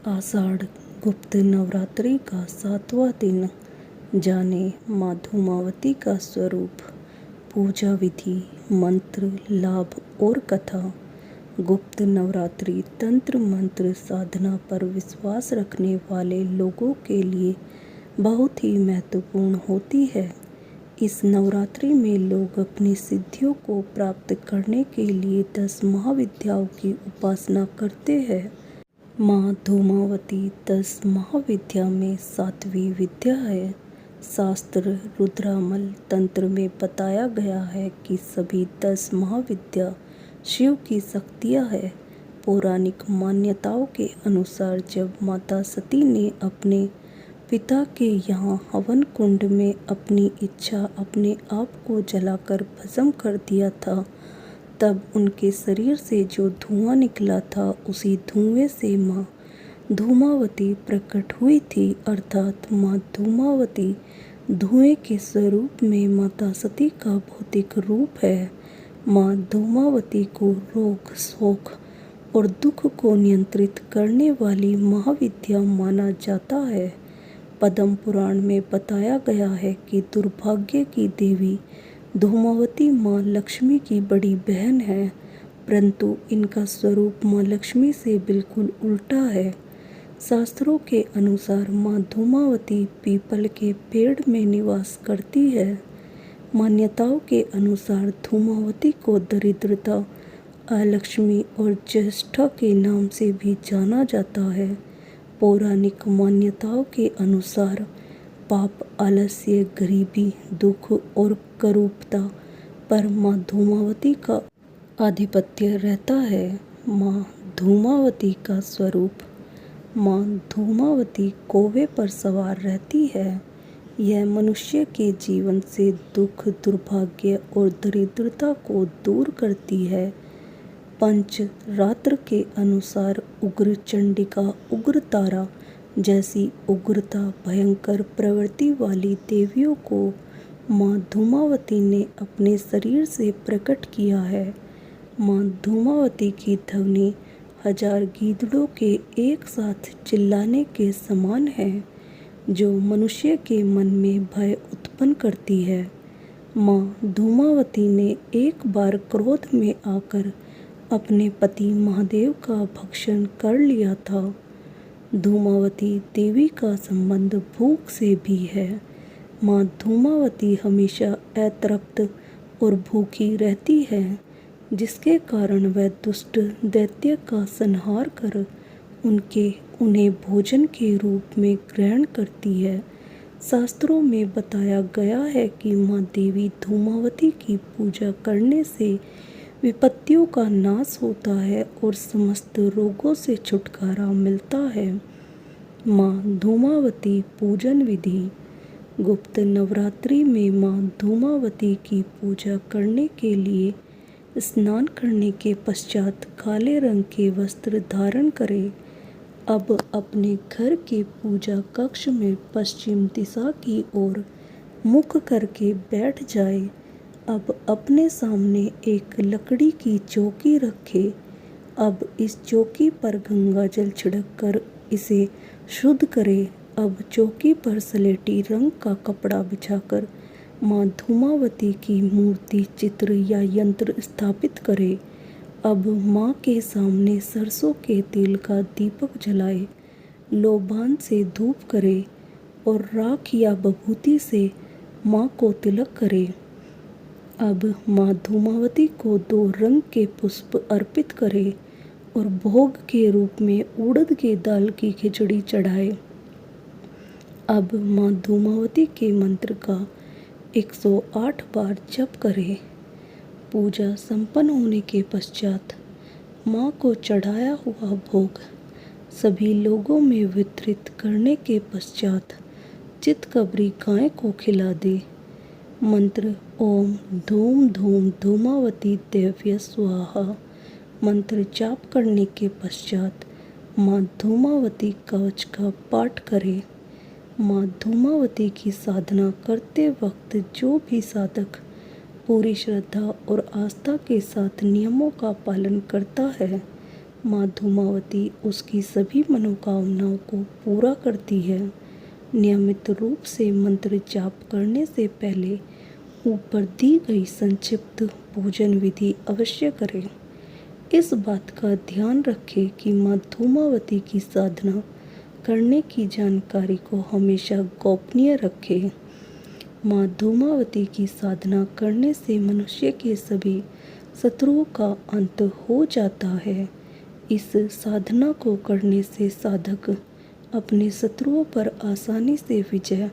आषाढ़ गुप्त नवरात्रि का 7वां दिन। जाने माँ धूमावती का स्वरूप, पूजा विधि, मंत्र, लाभ और कथा। गुप्त नवरात्रि तंत्र मंत्र साधना पर विश्वास रखने वाले लोगों के लिए बहुत ही महत्वपूर्ण होती है। इस नवरात्रि में लोग अपनी सिद्धियों को प्राप्त करने के लिए 10 महाविद्याओं की उपासना करते हैं। माँ धूमावती 10 महाविद्या में 7वीं विद्या है। शास्त्र रुद्रामल तंत्र में बताया गया है कि सभी 10 महाविद्या शिव की शक्तियाँ हैं। पौराणिक मान्यताओं के अनुसार जब माता सती ने अपने पिता के यहाँ हवन कुंड में अपनी इच्छा अपने आप को जलाकर भस्म कर दिया था, तब उनके शरीर से जो धुआं निकला था उसी धुएं से माँ धूमावती प्रकट हुई थी। अर्थात माँ धूमावती धुएं के स्वरूप में माता सती का भौतिक रूप है। माँ धूमावती को रोग शोक और दुख को नियंत्रित करने वाली महाविद्या माना जाता है। पद्म पुराण में बताया गया है कि दुर्भाग्य की देवी धूमावती माँ लक्ष्मी की बड़ी बहन है, परंतु इनका स्वरूप माँ लक्ष्मी से बिल्कुल उल्टा है। शास्त्रों के अनुसार माँ धूमावती पीपल के पेड़ में निवास करती है। मान्यताओं के अनुसार धूमावती को दरिद्रता, अलक्ष्मी और ज्येष्ठा के नाम से भी जाना जाता है। पौराणिक मान्यताओं के अनुसार पाप, आलस्य, गरीबी, दुख और करूपता पर माँ धूमावती का आधिपत्य रहता है। माँ धूमावती का स्वरूप, माँ धूमावती कौवे पर सवार रहती है। यह मनुष्य के जीवन से दुख, दुर्भाग्य और दरिद्रता को दूर करती है। पंच रात्र के अनुसार उग्र चंडिका, उग्र तारा जैसी उग्रता, भयंकर प्रवृत्ति वाली देवियों को माँ धूमावती ने अपने शरीर से प्रकट किया है। माँ धूमावती की ध्वनि 1000 गीदड़ों के एक साथ चिल्लाने के समान है, जो मनुष्य के मन में भय उत्पन्न करती है। माँ धूमावती ने एक बार क्रोध में आकर अपने पति महादेव का भक्षण कर लिया था। धूमावती देवी का संबंध भूख से भी है। माँ धूमावती हमेशा अतृप्त और भूखी रहती है, जिसके कारण वह दुष्ट दैत्य का संहार कर उन्हें भोजन के रूप में ग्रहण करती है। शास्त्रों में बताया गया है कि माँ देवी धूमावती की पूजा करने से विपत्तियों का नाश होता है और समस्त रोगों से छुटकारा मिलता है। माँ धूमावती पूजन विधि। गुप्त नवरात्रि में माँ धूमावती की पूजा करने के लिए स्नान करने के पश्चात काले रंग के वस्त्र धारण करें। अब अपने घर के पूजा कक्ष में पश्चिम दिशा की ओर मुख करके बैठ जाए। अब अपने सामने एक लकड़ी की चौकी रखें। अब इस चौकी पर गंगा जल छिड़क कर इसे शुद्ध करें। अब चौकी पर सलेटी रंग का कपड़ा बिछाकर माँ धूमावती की मूर्ति, चित्र या यंत्र स्थापित करें। अब माँ के सामने सरसों के तेल का दीपक जलाए, लोबान से धूप करे और राख या विभूति से माँ को तिलक करे। अब माँ धूमावती को 2 रंग के पुष्प अर्पित करें और भोग के रूप में उड़द के दाल की खिचड़ी चढ़ाए। अब माँ धूमावती के मंत्र का 108 बार जप करें। पूजा संपन्न होने के पश्चात माँ को चढ़ाया हुआ भोग सभी लोगों में वितरित करने के पश्चात चितकबरी गाय को खिला दे। मंत्र ओम धूम धूम धूमावती देव्य स्वाहा मंत्र जाप करने के पश्चात माँ धूमावती कवच का पाठ करें। माँ धूमावती की साधना करते वक्त जो भी साधक पूरी श्रद्धा और आस्था के साथ नियमों का पालन करता है, माँ धूमावती उसकी सभी मनोकामनाओं को पूरा करती है। नियमित रूप से मंत्र जाप करने से पहले ऊपर दी गई संक्षिप्त पूजन विधि अवश्य करें। इस बात का ध्यान रखें कि माँ धूमावती की साधना करने की जानकारी को हमेशा गोपनीय रखें। माँ धूमावती की साधना करने से मनुष्य के सभी शत्रुओं का अंत हो जाता है। इस साधना को करने से साधक अपने शत्रुओं पर आसानी से विजय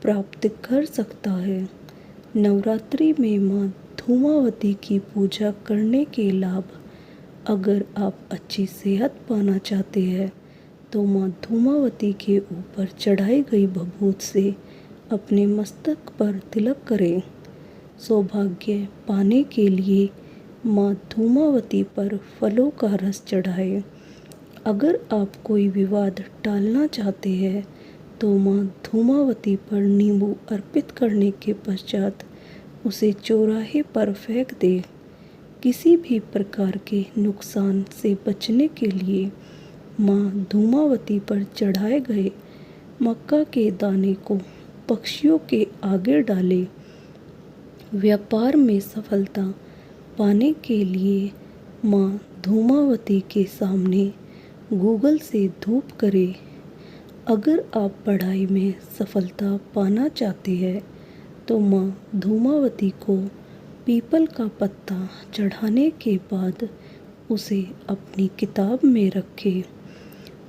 प्राप्त कर सकता है। नवरात्रि में माँ धूमावती की पूजा करने के लाभ। अगर आप अच्छी सेहत पाना चाहते हैं तो माँ धूमावती के ऊपर चढ़ाई गई भभूत से अपने मस्तक पर तिलक करें। सौभाग्य पाने के लिए माँ धूमावती पर फलों का रस चढ़ाएं। अगर आप कोई विवाद टालना चाहते हैं तो माँ धूमावती पर नींबू अर्पित करने के पश्चात उसे चौराहे पर फेंक दें। किसी भी प्रकार के नुकसान से बचने के लिए माँ धूमावती पर चढ़ाए गए मक्का के दाने को पक्षियों के आगे डालें। व्यापार में सफलता पाने के लिए माँ धूमावती के सामने गूगल से धूप करें। अगर आप पढ़ाई में सफलता पाना चाहते हैं तो माँ धूमावती को पीपल का पत्ता चढ़ाने के बाद उसे अपनी किताब में रखें।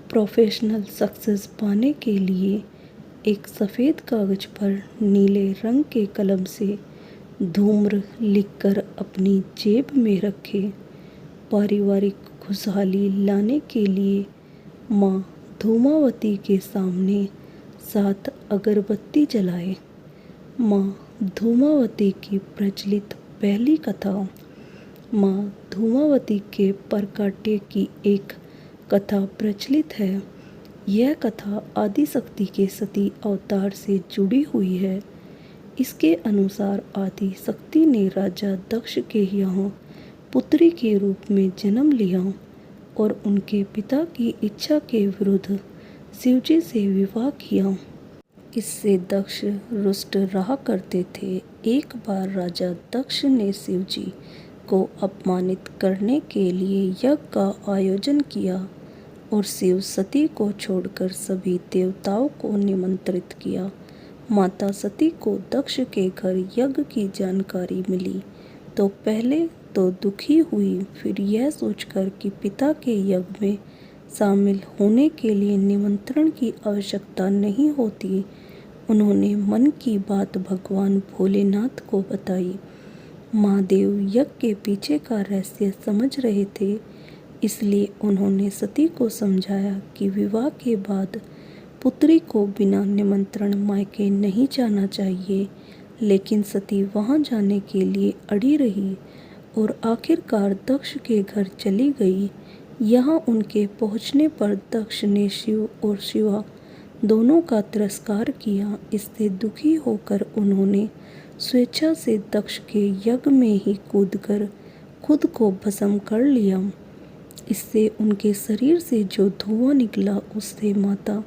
प्रोफेशनल सक्सेस पाने के लिए एक सफ़ेद कागज़ पर नीले रंग के कलम से धूम्र लिखकर अपनी जेब में रखें। पारिवारिक खुशहाली लाने के लिए माँ धूमावती के सामने 7 अगरबत्ती जलाएं। माँ धूमावती की प्रचलित पहली कथा। माँ धूमावती के परकाट्य की एक कथा प्रचलित है। यह कथा आदिशक्ति के सती अवतार से जुड़ी हुई है। इसके अनुसार आदिशक्ति ने राजा दक्ष के यहाँ पुत्री के रूप में जन्म लिया और उनके पिता की इच्छा के विरुद्ध शिवजी से विवाह किया। इससे दक्ष रुष्ट रहा करते थे। एक बार राजा दक्ष ने शिवजी को अपमानित करने के लिए यज्ञ का आयोजन किया और शिव सती को छोड़कर सभी देवताओं को निमंत्रित किया। माता सती को दक्ष के घर यज्ञ की जानकारी मिली तो पहले तो दुखी हुई, फिर यह सोचकर कि पिता के यज्ञ में शामिल होने के लिए निमंत्रण की आवश्यकता नहीं होती, उन्होंने मन की बात भगवान भोलेनाथ को बताई। महादेव यज्ञ के पीछे का रहस्य समझ रहे थे, इसलिए उन्होंने सती को समझाया कि विवाह के बाद पुत्री को बिना निमंत्रण मायके नहीं जाना चाहिए। लेकिन सती वहां जाने के लिए अड़ी रही और आखिरकार दक्ष के घर चली गई। यहाँ उनके पहुँचने पर दक्ष ने शिव और शिवा दोनों का तिरस्कार किया। इससे दुखी होकर उन्होंने स्वेच्छा से दक्ष के यज्ञ में ही कूदकर खुद को भस्म कर लिया। इससे उनके शरीर से जो धुआं निकला उससे माता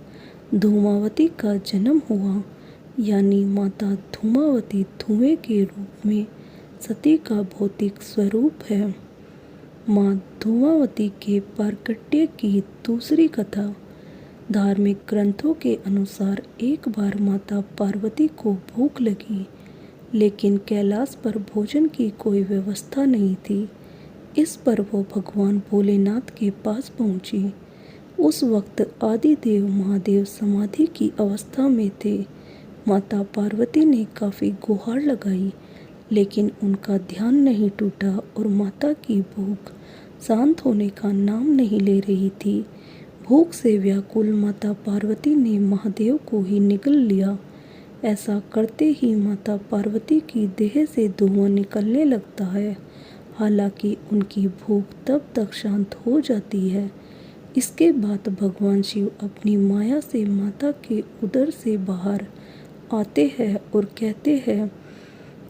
धूमावती का जन्म हुआ। यानी माता धूमावती धुएं के रूप में सती का भौतिक स्वरूप है। माँ धूमावती के प्राकट्य की दूसरी कथा। धार्मिक ग्रंथों के अनुसार एक बार माता पार्वती को भूख लगी, लेकिन कैलाश पर भोजन की कोई व्यवस्था नहीं थी। इस पर वो भगवान भोलेनाथ के पास पहुंची। उस वक्त आदिदेव महादेव समाधि की अवस्था में थे। माता पार्वती ने काफ़ी गुहार लगाई, लेकिन उनका ध्यान नहीं टूटा और माता की भूख शांत होने का नाम नहीं ले रही थी। भूख से व्याकुल माता पार्वती ने महादेव को ही निगल लिया। ऐसा करते ही माता पार्वती की देह से धुआं निकलने लगता है। हालांकि उनकी भूख तब तक शांत हो जाती है। इसके बाद भगवान शिव अपनी माया से माता के उदर से बाहर आते हैं और कहते हैं,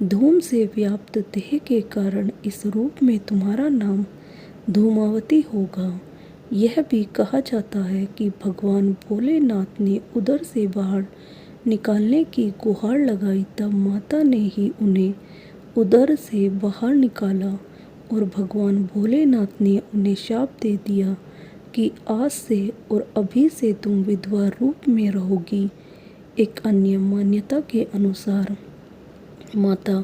धूम से व्याप्त देह के कारण इस रूप में तुम्हारा नाम धूमावती होगा। यह भी कहा जाता है कि भगवान भोलेनाथ ने उदर से बाहर निकालने की गुहार लगाई, तब माता ने ही उन्हें उदर से बाहर निकाला और भगवान भोलेनाथ ने उन्हें शाप दे दिया कि आज से और अभी से तुम विधवा रूप में रहोगी। एक अन्य मान्यता के अनुसार माता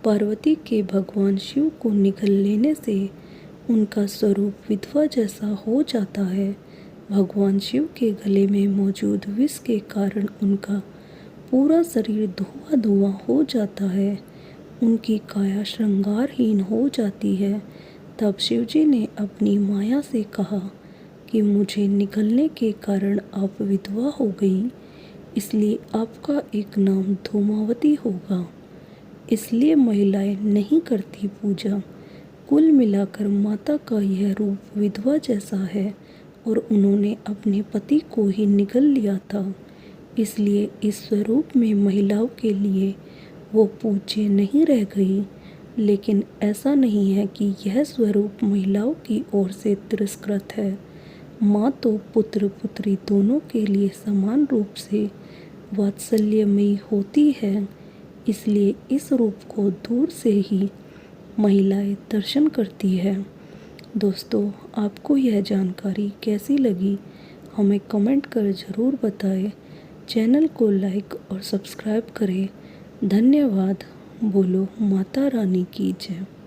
पार्वती के भगवान शिव को निगल लेने से उनका स्वरूप विधवा जैसा हो जाता है। भगवान शिव के गले में मौजूद विष के कारण उनका पूरा शरीर धुआं धुआं हो जाता है, उनकी काया श्रृंगारहीन हो जाती है। तब शिवजी ने अपनी माया से कहा कि मुझे निगलने के कारण आप विधवा हो गई, इसलिए आपका एक नाम धूमावती होगा। इसलिए महिलाएं नहीं करती पूजा। कुल मिलाकर माता का यह रूप विधवा जैसा है और उन्होंने अपने पति को ही निगल लिया था, इसलिए इस स्वरूप में महिलाओं के लिए वो पूज्य नहीं रह गई। लेकिन ऐसा नहीं है कि यह स्वरूप महिलाओं की ओर से तिरस्कृत है। माँ तो पुत्र पुत्री दोनों के लिए समान रूप से वात्सल्यमयी होती है, इसलिए इस रूप को दूर से ही महिलाएं दर्शन करती है। दोस्तों, आपको यह जानकारी कैसी लगी हमें कमेंट कर ज़रूर बताएं। चैनल को लाइक और सब्सक्राइब करें। धन्यवाद। बोलो माता रानी की जय।